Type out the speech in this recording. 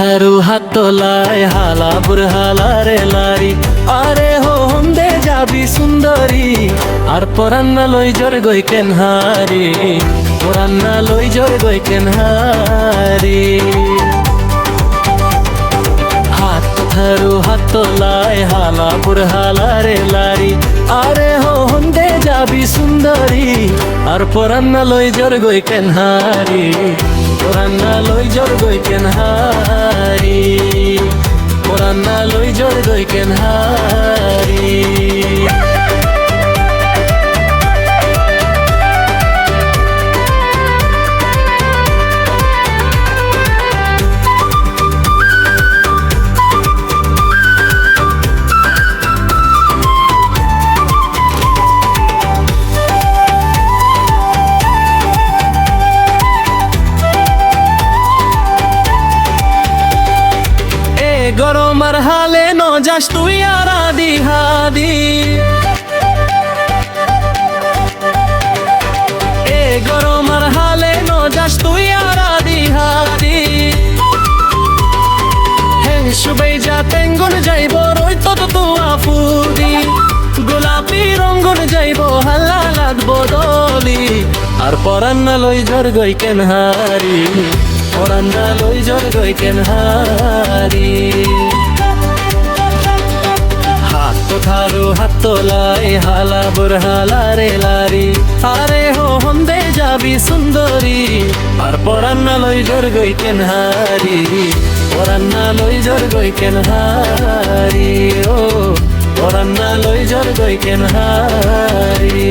থারু হাত তোলায় হালা বুরহালা রে লারি আরে হো হন্দে যাবি সুন্দরী আর পরান্না লই জোর গই কেনহারি পরান্না লই জোর গই কেনহারি হাত থারু হাত তোলায় হালা বুরহালা রে লারি আরে হো হন্দে যাবি সুন্দরী আর পরান্না লই জোর গই কেনহারি পরান্না লই জোর গই কেনহারি পরান্না লই জোর গই কেনহারি গরমার হালে ন যাস তুই আর আদি হাদি গরমার হালে ন যাস তুই আর আদি হাদি হে সুবাই যা তেঙ্গুন যাইব রই তো তুয়া ফুদি গোলাপি রঙ্গুন যাইব হাল্লা লাদব দলি আর পরান্না লই জোর গই কেনহারি পরান্না লই জোর গই কেনহারি হাত থারু হাত তোলায় হালা বুরহালা রে লারি আরে হো হন্দে যাবি সুন্দরী আর পরান্না লই জোর গই কেনহারি পরান্না লই জোর গই কেনহারি ও পরান্না লই জোর গই কেনহারি